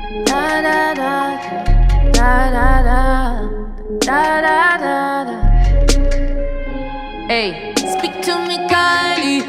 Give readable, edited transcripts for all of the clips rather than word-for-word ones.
Da da da da da da da da da da. Hey, speak to me kindly.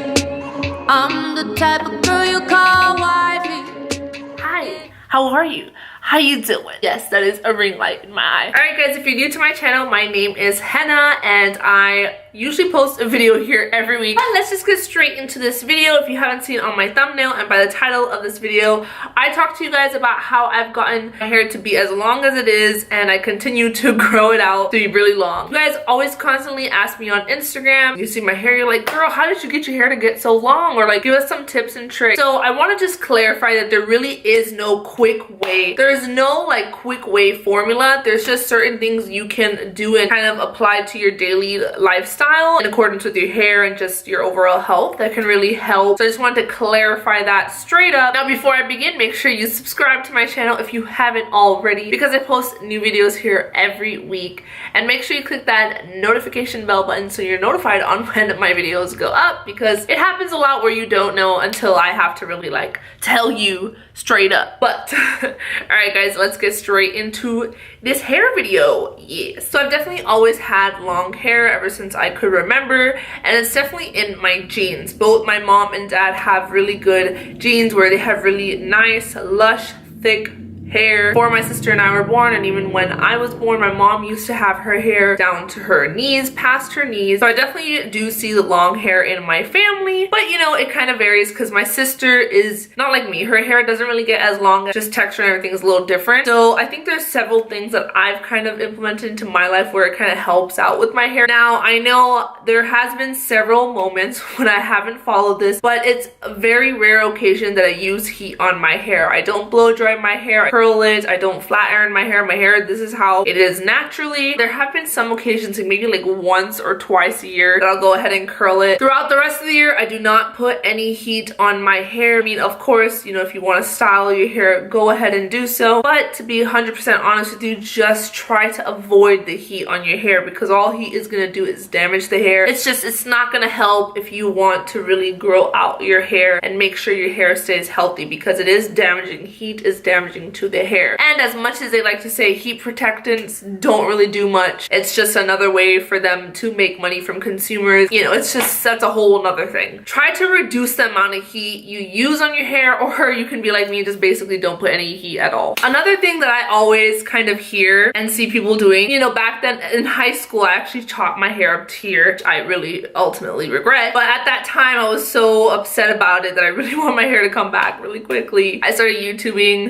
I'm the type of girl you call wifey. Hi, how are you? How you doing? Yes, that is a ring light in my eye. Alright guys, if you're new to my channel, my name is Henna and I usually post a video here every week. But let's just get straight into this video. If you haven't seen on my thumbnail and by the title of this video, I talk to you guys about how I've gotten my hair to be as long as it is and I continue to grow it out to be really long. You guys always constantly ask me on Instagram, you see my hair, you're like, girl, how did you get your hair to get so long? Or like, give us some tips and tricks. So I want to just clarify that there really is no quick way. There is no like quick way formula. There's just certain things you can do and kind of apply to your daily lifestyle in accordance with your hair and just your overall health that can really help. So I just wanted to clarify that straight up. Now before I begin, make sure you subscribe to my channel if you haven't already, because I post new videos here every week, and make sure you click that notification bell button so you're notified on when my videos go up, because it happens a lot where you don't know until I have to really like tell you straight up. But alright guys, let's get straight into this hair video. Yeah, so I've definitely always had long hair ever since I could remember, and it's definitely in my genes. Both my mom and dad have really good genes where they have really nice, lush, thick hair before my sister and I were born, and even when I was born, my mom used to have her hair down to her knees, past her knees. So I definitely do see the long hair in my family, but you know, it kind of varies because my sister is not like me. Her hair doesn't really get as long, just texture and everything is a little different. So I think there's several things that I've kind of implemented into my life where it kind of helps out with my hair. Now I know there has been several moments when I haven't followed this, but it's a very rare occasion that I use heat on my hair. I don't blow dry my hair, curl it, I don't flat iron my hair. My hair, this is how it is naturally. There have been some occasions, like maybe like once or twice a year, that I'll go ahead and curl it. Throughout the rest of the year, I do not put any heat on my hair. I mean, of course, you know, if you want to style your hair, go ahead and do so. But to be 100% honest with you, just try to avoid the heat on your hair, because all heat is going to do is damage the hair. It's not going to help if you want to really grow out your hair and make sure your hair stays healthy, because it is damaging. Heat is damaging to the hair. And as much as they like to say heat protectants don't really do much, it's just another way for them to make money from consumers. You know, it's just, that's a whole nother thing. Try to reduce the amount of heat you use on your hair, or you can be like me, just basically don't put any heat at all. Another thing that I always kind of hear and see people doing, you know, back then in high school, I actually chopped my hair up to here, which I really ultimately regret. But at that time, I was so upset about it that I really want my hair to come back really quickly. I started YouTubing,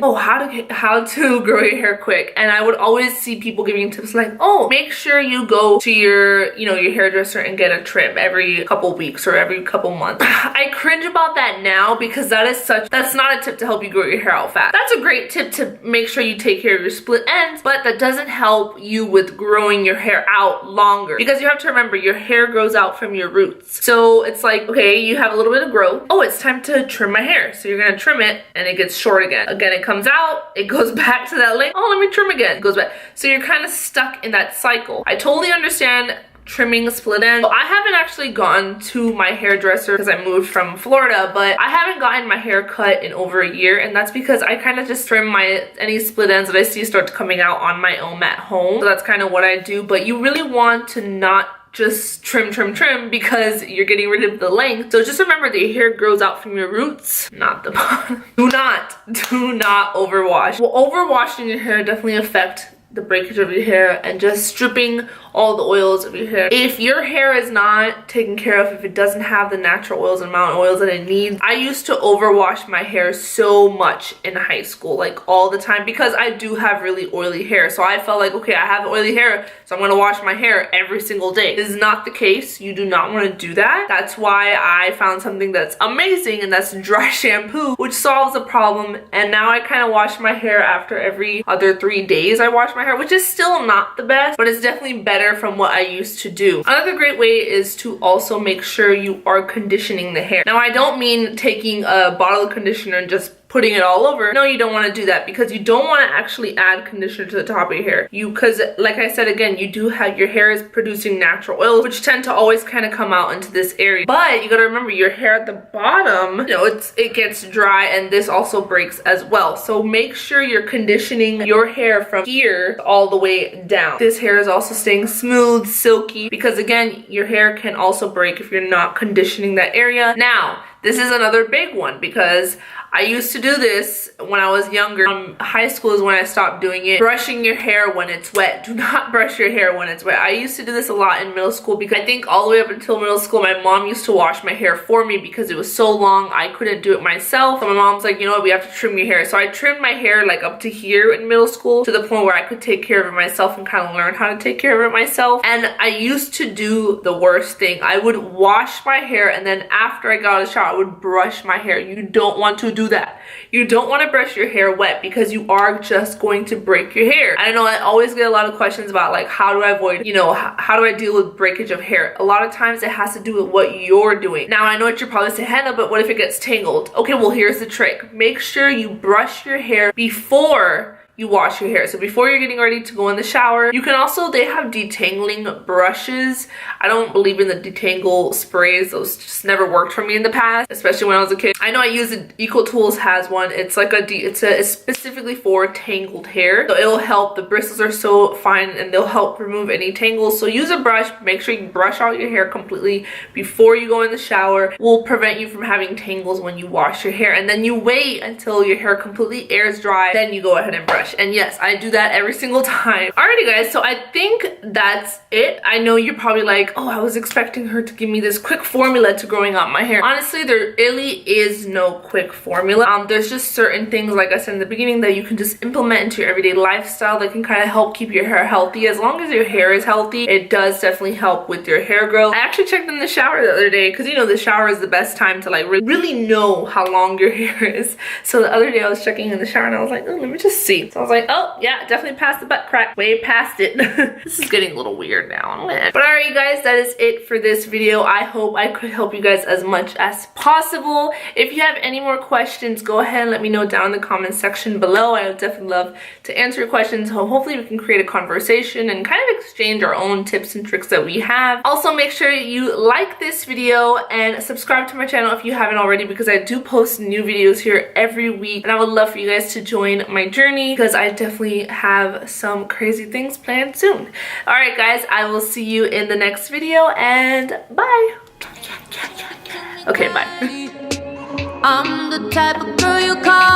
how to grow your hair quick, and I would always see people giving tips like, oh, make sure you go to your, you know, your hairdresser and get a trim every couple weeks or every couple months. I cringe about that now, because that's not a tip to help you grow your hair out fast. That's a great tip to make sure you take care of your split ends, but that doesn't help you with growing your hair out longer, because you have to remember your hair grows out from your roots. So it's like, okay, you have a little bit of growth. Oh, it's time to trim my hair. So you're gonna trim it and it gets short again. Again, it comes out, it goes back to that length. Oh, let me trim again. It goes back. So you're kind of stuck in that cycle. I totally understand trimming split ends. I haven't actually gone to my hairdresser because I moved from Florida, but I haven't gotten my hair cut in over a year, and that's because I kind of just trim any split ends that I see start coming out on my own at home. So that's kind of what I do, but you really want to not just trim because you're getting rid of the length. So just remember that your hair grows out from your roots, not the bottom. do not overwash. Well, overwashing your hair definitely affect the breakage of your hair and just stripping all the oils of your hair. If your hair is not taken care of, if it doesn't have the natural oils and amount of oils that it needs, I used to overwash my hair so much in high school, like all the time, because I do have really oily hair. So I felt like, okay, I have oily hair, so I'm gonna wash my hair every single day. This is not the case. You do not want to do that. That's why I found something that's amazing, and that's dry shampoo, which solves the problem. And now I kind of wash my hair after every other 3 days. I wash my hair, which is still not the best, but it's definitely better from what I used to do. Another great way is to also make sure you are conditioning the hair. Now, I don't mean taking a bottle of conditioner and just putting it all over. No, you don't want to do that because you don't want to actually add conditioner to the top of your hair. Because like I said again, you do have, your hair is producing natural oils, which tend to always kind of come out into this area. But you got to remember, your hair at the bottom, you know, it gets dry, and this also breaks as well. So make sure you're conditioning your hair from here all the way down. This hair is also staying smooth, silky, because again, your hair can also break if you're not conditioning that area. Now, this is another big one because I used to do this when I was younger. High school is when I stopped doing it. Brushing your hair when it's wet. Do not brush your hair when it's wet. I used to do this a lot in middle school because I think all the way up until middle school, my mom used to wash my hair for me because it was so long, I couldn't do it myself. So my mom's like, you know what, we have to trim your hair. So I trimmed my hair like up to here in middle school to the point where I could take care of it myself and kind of learn how to take care of it myself. And I used to do the worst thing. I would wash my hair, and then after I got out of the shower, I would brush my hair. You don't want to do that. You don't want to brush your hair wet because you are just going to break your hair. I don't know, I always get a lot of questions about like, how do I avoid, you know, how do I deal with breakage of hair? A lot of times it has to do with what you're doing. Now, I know what you're probably saying, Henna, but what if it gets tangled? Okay, well, here's the trick. Make sure you brush your hair before you wash your hair. So before you're getting ready to go in the shower, you can also, they have detangling brushes. I don't believe in the detangle sprays. Those just never worked for me in the past, especially when I was a kid. I know I use it. Eco Tools has one. It's like it's specifically for tangled hair. So it'll help. The bristles are so fine and they'll help remove any tangles. So use a brush. Make sure you brush out your hair completely before you go in the shower. Will prevent you from having tangles when you wash your hair. And then you wait until your hair completely airs dry. Then you go ahead and brush. And yes, I do that every single time. Alrighty guys, so I think that's it. I know you're probably like, oh, I was expecting her to give me this quick formula to growing out my hair. Honestly, there really is no quick formula. There's just certain things, like I said in the beginning, that you can just implement into your everyday lifestyle that can kind of help keep your hair healthy. As long as your hair is healthy, it does definitely help with your hair growth. I actually checked in the shower the other day because, you know, the shower is the best time to like really know how long your hair is. So the other day I was checking in the shower and I was like, oh, let me just see. So I was like, oh yeah, definitely past the butt crack, way past it. This is getting a little weird now. But alright you guys, that is it for this video. I hope I could help you guys as much as possible. If you have any more questions, go ahead and let me know down in the comment section below. I would definitely love to answer your questions. So hopefully we can create a conversation and kind of exchange our own tips and tricks that we have. Also, make sure you like this video and subscribe to my channel if you haven't already, because I do post new videos here every week, and I would love for you guys to join my journey because I definitely have some crazy things planned soon. Alright guys, I will see you in the next video, and bye. Okay, bye. I'm the type of girl you call